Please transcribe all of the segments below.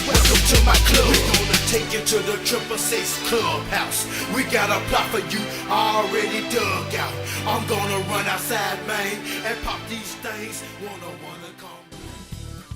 Welcome to my club. We're gonna take you to the 666 clubhouse. We got a plot for you already dug out. I'm gonna run outside, man, and pop these things. Wanna come.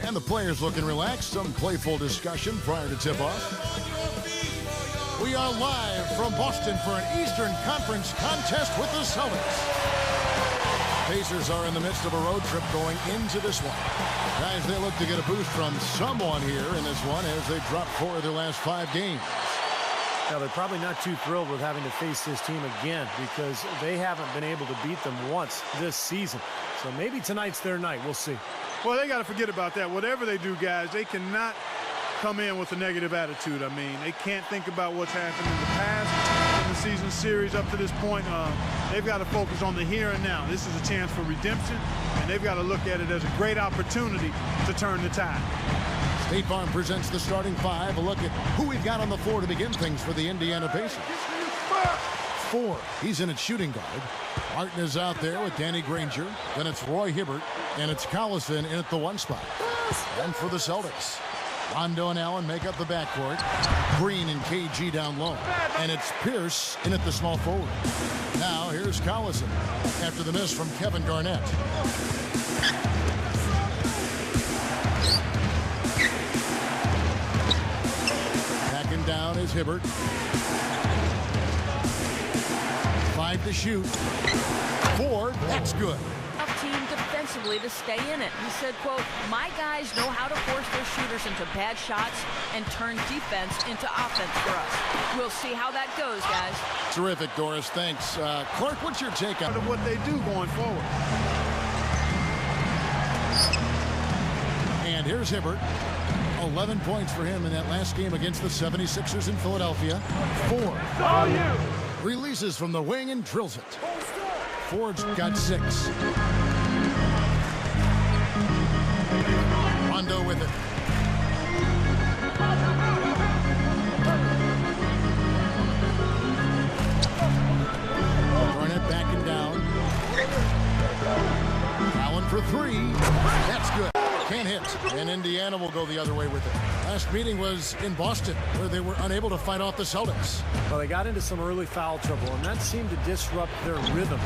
And the players looking relaxed. Some playful discussion prior to tip-off. We are live from Boston for an Eastern Conference contest with the Celtics. Pacers are in the midst of a road trip going into this one. Guys, they look to get a boost from someone here in this one as they drop 4 of their last 5 games. Now, they're probably not too thrilled with having to face this team again because they haven't been able to beat them once this season. So maybe tonight's their night. We'll see. Well, they got to forget about that. Whatever they do, guys, they cannot come in with a negative attitude. I mean, they can't think about what's happened in the past in the season series up to this point. They've got to focus on the here and now. This is a chance for redemption, and they've got to look at it as a great opportunity to turn the tide. State Farm presents the starting 5. A look at who we've got on the floor to begin things for the Indiana Pacers. 4. He's in at shooting guard. Martin is out there with Danny Granger. Then it's Roy Hibbert, and it's Collison in at the 1 spot. And for the Celtics, Rondo and Allen make up the backcourt. Green and KG down low. And it's Pierce in at the small forward. Now here's Collison after the miss from Kevin Garnett. Backing down is Hibbert. 5 to shoot. 4, that's good. Tough team defensively to stay in it. He said, quote, "My guys know how to force their shooters into bad shots and turn defense into offense for us." We'll see how that goes, guys. Terrific, Doris. Thanks. Clark, what's your take on What they do going forward? And here's Hibbert. 11 points for him in that last game against the 76ers in Philadelphia. 4. Releases from the wing and drills it. Ford's got 6. Rondo with it. Garnett backing down. Allen for 3. That's good. Can't hit. And Indiana will go the other way with it. Last meeting was in Boston, where they were unable to fight off the Celtics. Well, they got into some early foul trouble, and that seemed to disrupt their rhythm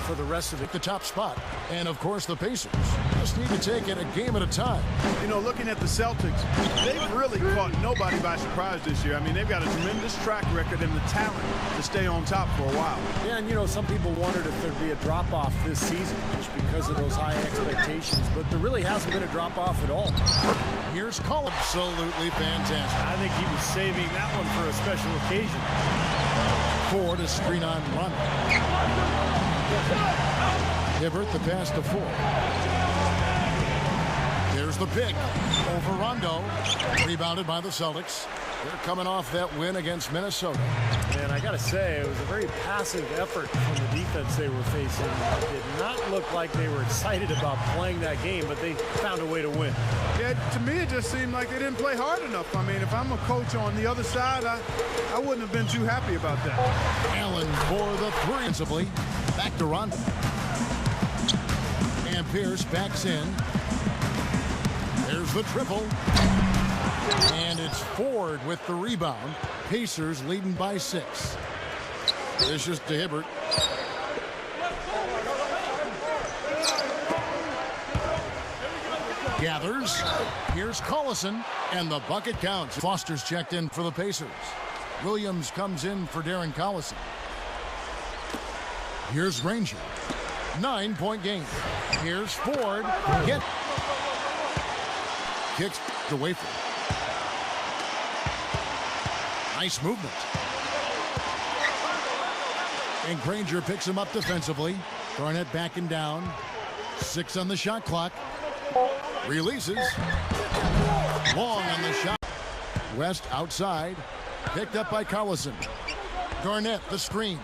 for the rest of The top spot. And, of course, the Pacers just need to take it a game at a time. You know, looking at the Celtics, they've really caught nobody by surprise this year. I mean, they've got a tremendous track record and the talent to stay on top for a while. Yeah, and, you know, some people wondered if there'd be a drop-off this season just because of those high expectations, but there really hasn't been a drop-off at all. Here's Collins. Absolutely fantastic. I think he was saving that one for a special occasion. 4 to screen on Rondo. Hibbert the pass to 4. There's the pick over Rondo. Rebounded by the Celtics. They're coming off that win against Minnesota. And I got to say, it was a very passive effort from the defense they were facing. It did not look like they were excited about playing that game, but they found a way to win. Yeah, to me, it just seemed like they didn't play hard enough. I mean, if I'm a coach on the other side, I wouldn't have been too happy about that. Allen for the 3. Principally, back to Rondo. And Pierce backs in. There's the triple. And it's Ford with the rebound. Pacers leading by 6. Vicious to Hibbert. Gathers. Here's Collison. And the bucket counts. Foster's checked in for the Pacers. Williams comes in for Darren Collison. Here's Granger. 9-point game. Here's Ford. Kicks away from. Nice movement. And Granger picks him up defensively. Garnett backing down. 6 on the shot clock. Releases. Long on the shot. West outside. Picked up by Collison. Garnett the screen.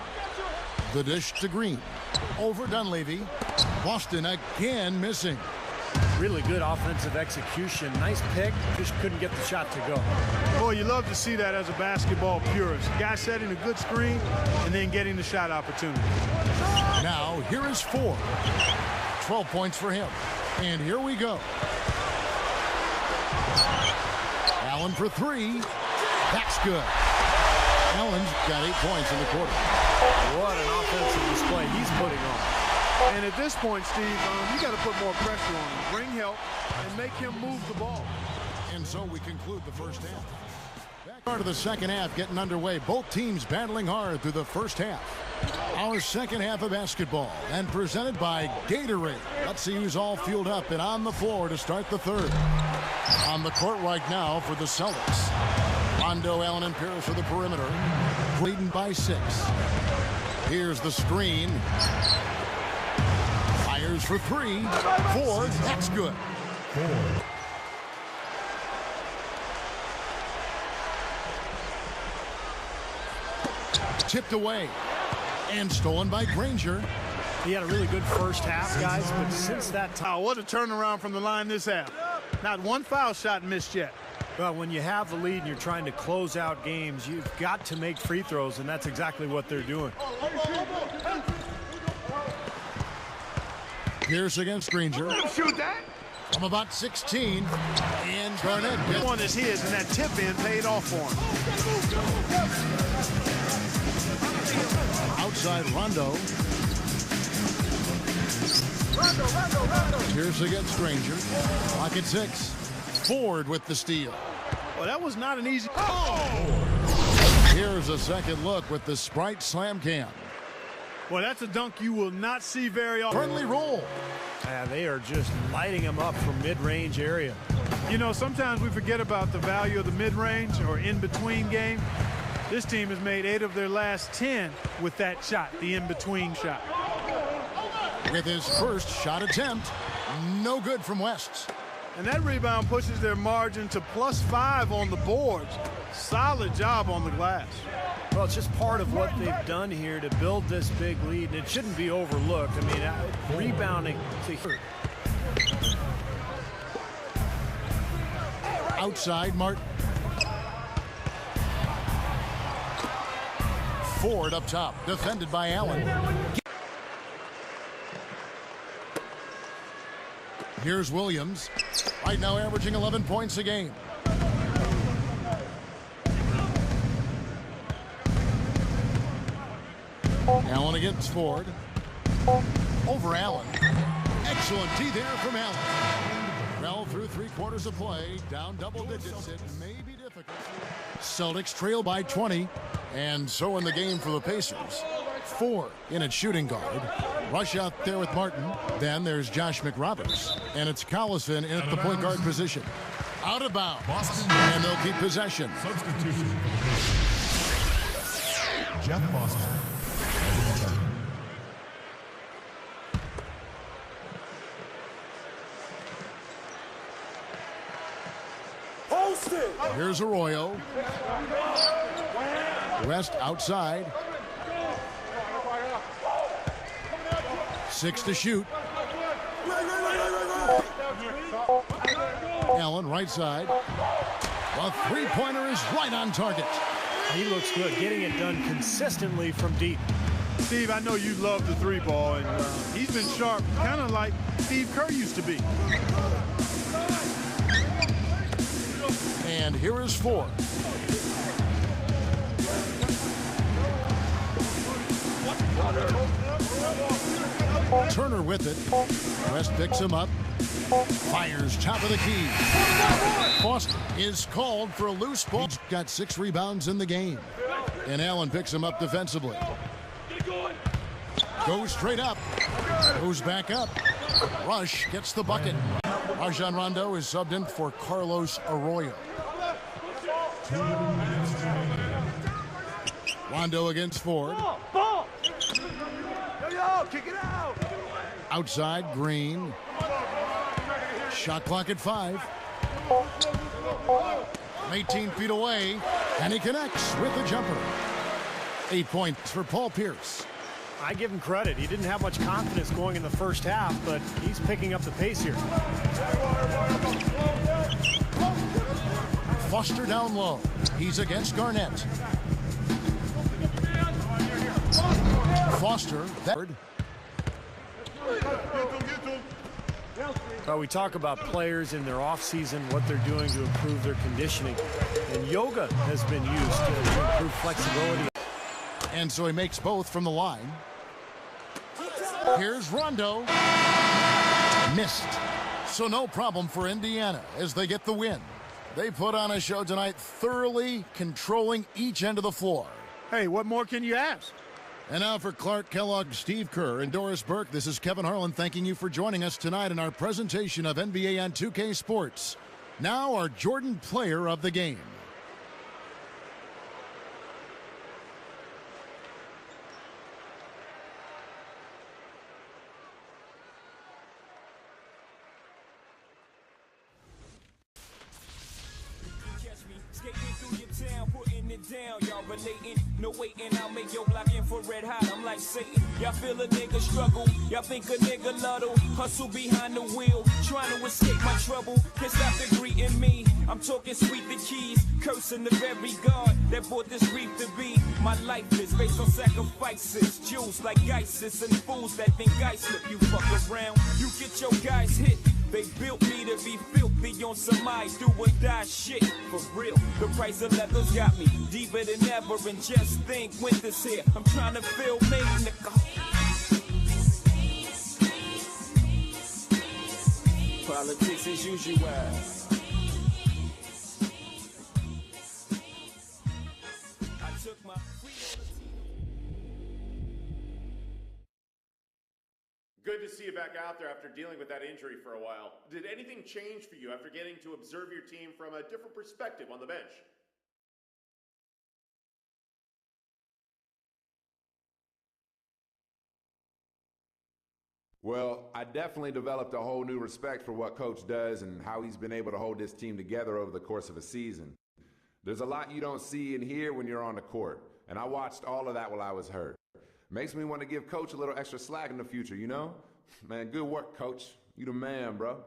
The dish to Green. Over Dunleavy. Boston again missing. Really good offensive execution. Nice pick. Just couldn't get the shot to go. Boy, you love to see that as a basketball purist. Guy setting a good screen and then getting the shot opportunity. Now, here is Ford. 12 points for him. And here we go. Allen for three. That's good. Allen's got 8 points in the quarter. What an offensive display he's putting on. And at this point, Steve, you got to put more pressure on him, bring help, and make him move the ball. And so we conclude the first half. Back part of the second half getting underway. Both teams battling hard through the first half. Our second half of basketball and presented by Gatorade. Let's see who's all fueled up and on the floor to start the third. On the court right now for the Celtics. Rondo, Allen, and Pierce for the perimeter. Leading by 6. Here's the screen. Fires for 3. 4. That's good. 4. Tipped away and stolen by Granger. He had a really good first half, guys, but since that time... Oh, what a turnaround from the line this half. Not one foul shot missed yet. Well, when you have the lead and you're trying to close out games, you've got to make free throws, and that's exactly what they're doing. Pierce against Granger. Shoot that. From about 16, and Garnett. This one is his, and that tip in paid off for him. Outside Rondo. Pierce against Granger. Pocket 6. Ford with the steal. Well, that was not an easy... Here's a second look with the Sprite Slam Cam. Well, that's a dunk you will not see very often. Friendly roll. They are just lighting him up from mid-range area. You know, sometimes we forget about the value of the mid-range or in-between game. This team has made 8 of their last 10 with that shot, the in-between shot. With his first shot attempt, no good from West. And that rebound pushes their margin to +5 on the boards. Solid job on the glass. Well, it's just part of what they've done here to build this big lead, and it shouldn't be overlooked. I mean, rebounding to here. Outside, Martin. Ford up top, defended by Allen. Here's Williams. Right now averaging 11 points a game. Allen against Ford. Over Allen. Excellent D there from Allen. Well, through 3/4 of play, down double digits. It may be difficult. Celtics trail by 20. And so in the game for the Pacers. Ford in at shooting guard. Rush out there with Martin. Then there's Josh McRoberts. And it's Collison in at the point guard position. Out of bounds. And they'll keep possession. Substitution. Jeff Boston. Here's Arroyo. West outside. 6 to shoot. Allen right side. A three-pointer is right on target. He looks good, getting it done consistently from deep. Steve, I know you love the 3-ball, and he's been sharp, kind of like Steve Kerr used to be. And here is Ford. Turner with it. West picks him up. Fires top of the key. Foster is called for a loose ball. Got 6 rebounds in the game. And Allen picks him up defensively. Goes straight up. Goes back up. Rush gets the bucket. Rajon Rondo is subbed in for Carlos Arroyo. Rondo against Ford. Kick it out. Outside, Green. Shot clock at 5. 18 feet away, and he connects with the jumper. 8 points for Paul Pierce. I give him credit. He didn't have much confidence going in the first half, but he's picking up the pace here. Foster down low. He's against Garnett. Foster. Well, we talk about players in their off-season, what they're doing to improve their conditioning. And yoga has been used to improve flexibility. And so he makes both from the line. Here's Rondo. Missed. So no problem for Indiana as they get the win. They put on a show tonight, thoroughly controlling each end of the floor. Hey, what more can you ask? And now for Clark Kellogg, Steve Kerr, and Doris Burke, this is Kevin Harlan thanking you for joining us tonight in our presentation of NBA on 2K Sports. Now our Jordan Player of the Game. Down, y'all relating, no waiting, I'll make your block infrared hot. I'm like Satan, y'all feel a nigga struggle, y'all think a nigga luddle, hustle behind the wheel, trying to escape my trouble, can't stop the greeting me, I'm talking sweet the keys, cursing the very God that brought this reef to be. My life is based on sacrifices, Jews like ISIS and fools that think I slip. You fuck around, you get your guys hit. They built me to be filthy on some I do or die shit. For real, the price of leather's got me deeper than ever. And just think, winter's here. I'm trying to feel me, nigga. Politics as usual. I took my Good to see you back out there after dealing with that injury for a while. Did anything change for you after getting to observe your team from a different perspective on the bench? Well, I definitely developed a whole new respect for what Coach does and how he's been able to hold this team together over the course of a season. There's a lot you don't see and hear when you're on the court, and I watched all of that while I was hurt. Makes me want to give Coach a little extra slack in the future, you know? Man, good work, Coach. You the man, bro.